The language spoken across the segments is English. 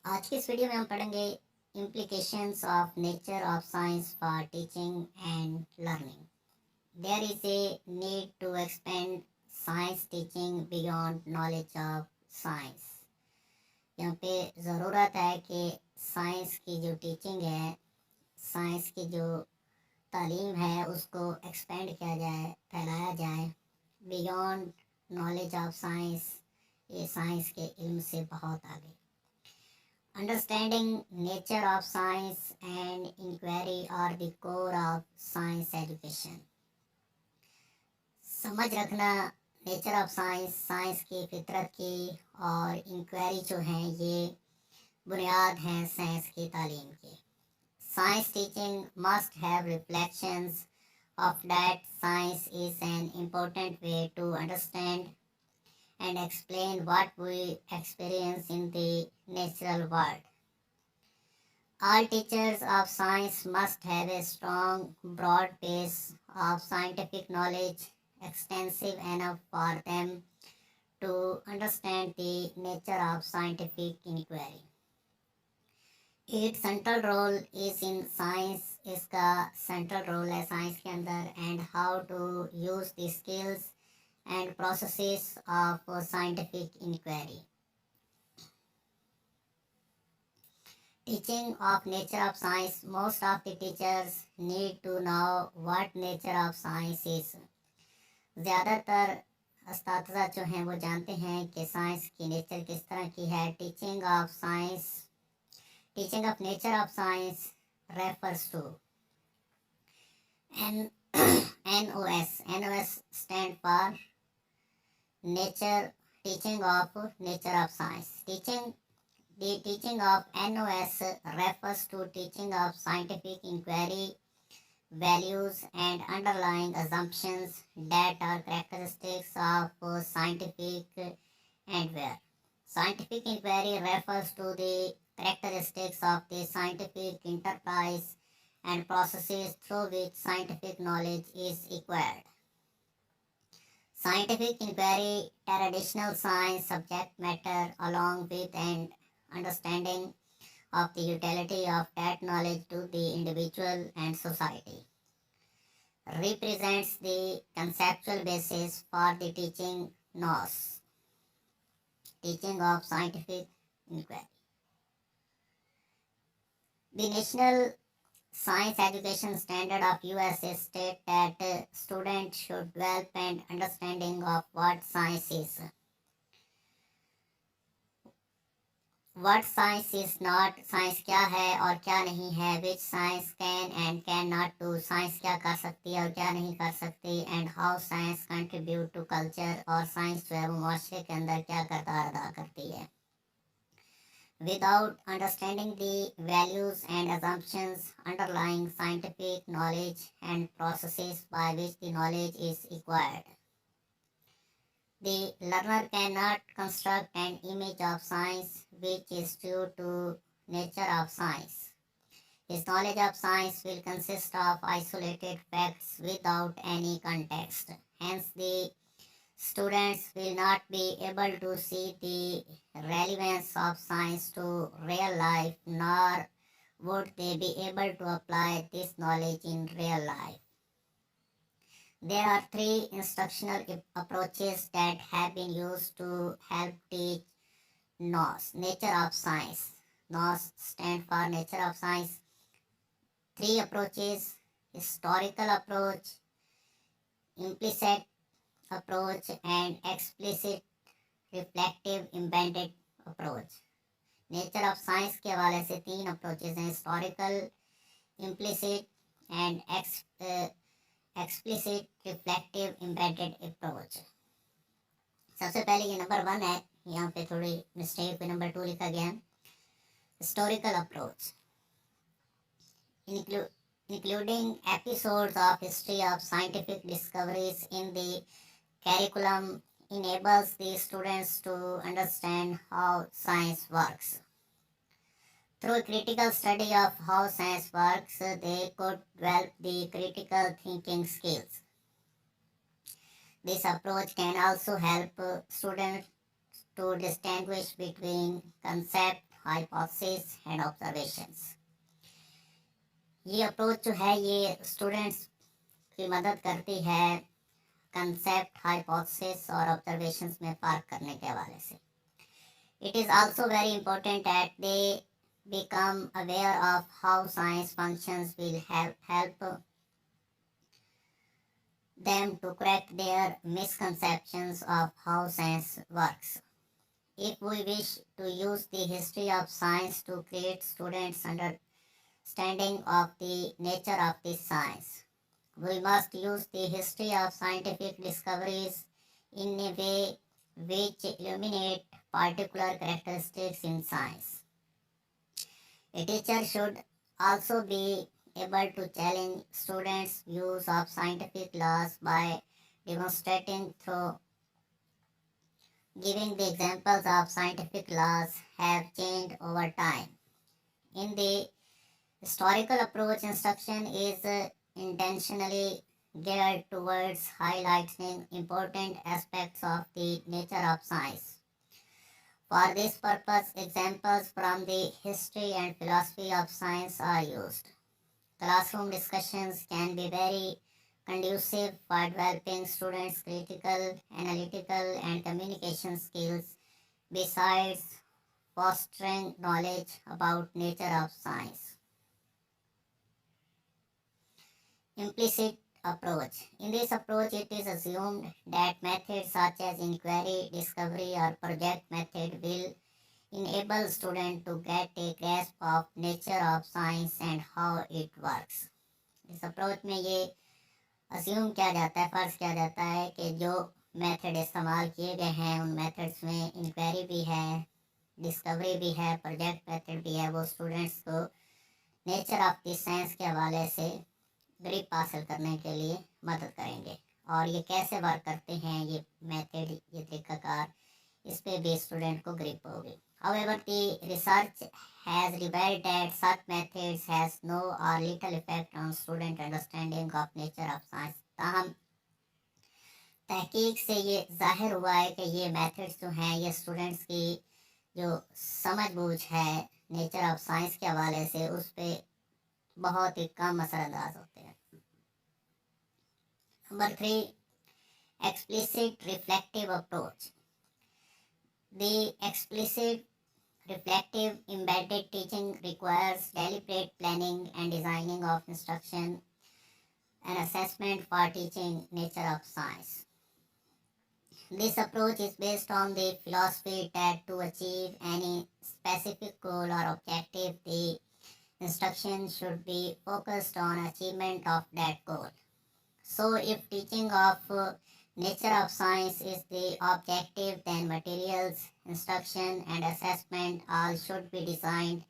आज की इस वीडियो में हम पढ़ेंगे implications of nature of science for teaching and learning. There is a need to expand science teaching beyond knowledge of science. यहाँ पे ज़रूरत है कि साइंस की जो टीचिंग है, साइंस की जो तालीम है, उसको एक्सपेंड किया जाए, फैलाया जाए बियॉन्ड नॉलेज ऑफ साइंस. ये साइंस के इल्म से बहुत आगे. Understanding nature of science and inquiry are the core of science education. समझ रखना नेचर ऑफ साइंस, साइंस की फितरत की और इंक्वायरी जो हैं ये बुनियाद हैं साइंस की तालीम की. Science teaching must have reflections of that. Science is an important way to understand and explain what we experience in the natural world. All teachers of science must have a strong, broad base of scientific knowledge, extensive enough for them to understand the nature of scientific inquiry. Its central role is in science. इसका central role है science के अंदर, and how to use the skills and processes of scientific inquiry. Teaching of nature of science, most of the teachers need to know what nature of science is. ज़्यादातर अस्तात्ज़ा जो हैं वो जानते हैं कि साइंस की नेचर किस तरह की है. Teaching of science, teaching of nature of science refers to NOS. NOS stand for nature, teaching of nature of science. The teaching of NOS refers to teaching of scientific inquiry, values and underlying assumptions that are characteristics of scientific endeavor. Scientific inquiry refers to the characteristics of the scientific enterprise and processes through which scientific knowledge is acquired. Scientific inquiry, traditional science subject matter along with an understanding of the utility of that knowledge to the individual and society, represents the conceptual basis for the teaching NOS, teaching of scientific inquiry. The National Science Education Standard of USA state that students should develop an understanding of what science is, what science is not, science क्या है और क्या नहीं है, which science can and cannot do, science क्या कर सकती है और क्या नहीं कर सकती, and how science contribute to culture, और साइंस जो है वो माशरे के अंदर क्या किरदार अदा करती है. Without understanding the values and assumptions underlying scientific knowledge and processes by which the knowledge is acquired, the learner cannot construct an image of science which is true to nature of science. His knowledge of science will consist of isolated facts without any context. Hence, the students will not be able to see the relevance of science to real life, nor would they be able to apply this knowledge in real life. There are three instructional approaches that have been used to help teach NOS, nature of science. NOS stand for nature of science. Three approaches: historical approach, implicit approach and explicit-reflective embedded approach. Nature of science के हवाले से तीन approaches हैं: historical, implicit and explicit reflective embedded approach. सबसे पहले ये number 1 है, यहाँ पे थोड़ी मिस्टेक पे नंबर 2 लिखा गया है. Historical approach, including episodes of history of scientific discoveries in the curriculum, enables the students to understand how science works. Through critical study of how science works, they could develop the critical thinking skills. This approach can also help students to distinguish between concepts hypotheses and observations. ये approach जो है ये students की मदद करती है concept, hypothesis और observations में फर्क करने के हवाले से. It is also very important that they become aware of how science functions will help them to correct their misconceptions of how science works. If we wish to use the history of science to create students' understanding of the nature of this science, we must use the history of scientific discoveries in a way which illuminate particular characteristics in science. A teacher should also be able to challenge students' views of scientific laws by demonstrating through giving the examples of scientific laws have changed over time. In the historical approach, instruction is intentionally geared towards highlighting important aspects of the nature of science. For this purpose, examples from the history and philosophy of science are used. Classroom discussions can be very conducive for developing students' critical, analytical, and communication skills, besides fostering knowledge about nature of science. Implicit approach. In this approach, it is assumed that methods such as inquiry, discovery, or project method will enable students to get a grasp of nature of science and how it works. इस approach में ये assume किया जाता है, फर्ज किया जाता है कि जो मेथड इस्तेमाल किए गए हैं उन मेथड्स में इंक्वायरी भी है, डिस्कवरी भी है, प्रोजेक्ट मेथड भी है, वो स्टूडेंट्स को नेचर ऑफ द साइंस के हवाले से ग्रिप हासिल करने के लिए मदद करेंगे. और ये कैसे वर्क करते हैं ये मेथड, ये तरीक़ाकार, इस पे भी स्टूडेंट को ग्रिप होगी. However, the research has revealed that such methods has no or little effect on student understanding of nature of science. ताहम तहकीक से ये जाहिर हुआ है कि ये मेथड्स जो हैं ये स्टूडेंट्स की जो समझ बूझ है नेचर ऑफ साइंस के हवाले से उस पर बहुत ही कम असरअंदाज होते हैं. Number 3, explicit-reflective approach. The explicit-reflective embedded teaching requires deliberate planning and designing of instruction and assessment for teaching nature of science. This approach is based on the philosophy that to achieve any specific goal or objective, the instruction should be focused on achievement of that goal. So if teaching of nature of science is the objective, then materials, instruction and assessment all should be designed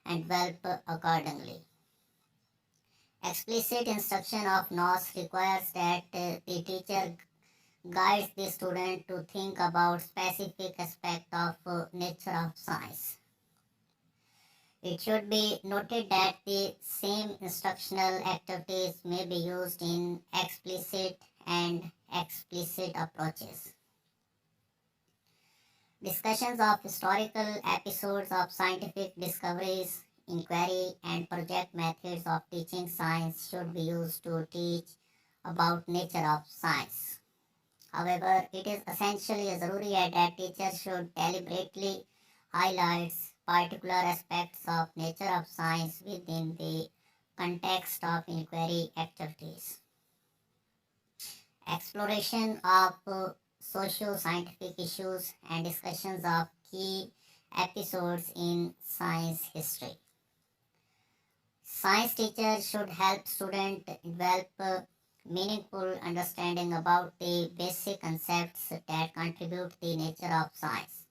and developed accordingly. Explicit instruction of NOS requires that the teacher guides the student to think about specific aspect of nature of science. It should be noted that the same instructional activities may be used in explicit and explicit approaches. Discussions of historical episodes of scientific discoveries, inquiry, and project methods of teaching science should be used to teach about nature of science. However, it is essentially ज़रूरी है that teachers should deliberately highlight particular aspects of nature of science within the context of inquiry activities. Exploration of socio-scientific issues and discussions of key episodes in science history. Science teachers should help students develop meaningful understanding about the basic concepts that contribute to the nature of science.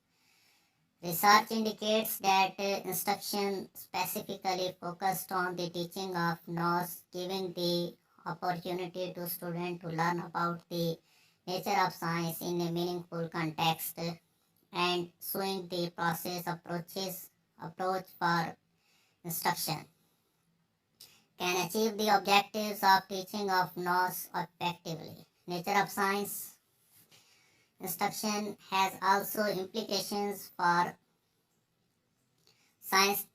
Research indicates that instruction specifically focused on the teaching of NOS, giving the opportunity to students to learn about the nature of science in a meaningful context and showing the approach for instruction can achieve the objectives of teaching of NOS effectively. Nature of science instruction has also implications for Science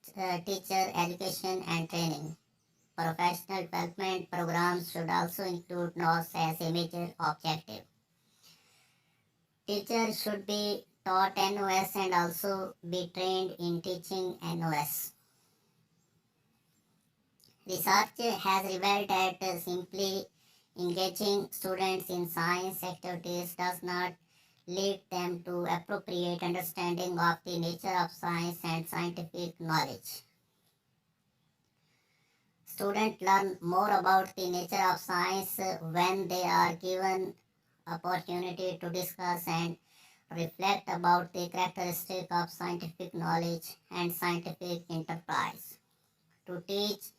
teacher education and training. Professional development programs should also include NOS as a major objective. Teachers should be taught NOS and also be trained in teaching NOS. Research has revealed that simply engaging students in science activities does not lead them to appropriate understanding of the nature of science and scientific knowledge. Students learn more about the nature of science when they are given opportunity to discuss and reflect about the characteristic of scientific knowledge and scientific enterprise. To teach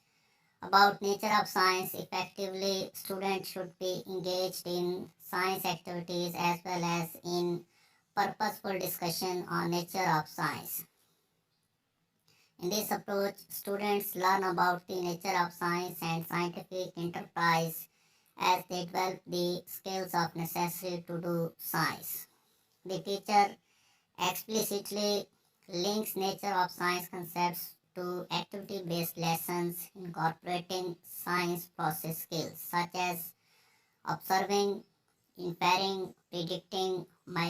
about nature of science effectively, students should be engaged in science activities as well as in purposeful discussion on nature of science. In this approach, students learn about the nature of science and scientific enterprise as they develop the skills of necessary to do science. The teacher explicitly links nature of science concepts to activity-based lessons incorporating science process skills such as observing, inferring, predicting,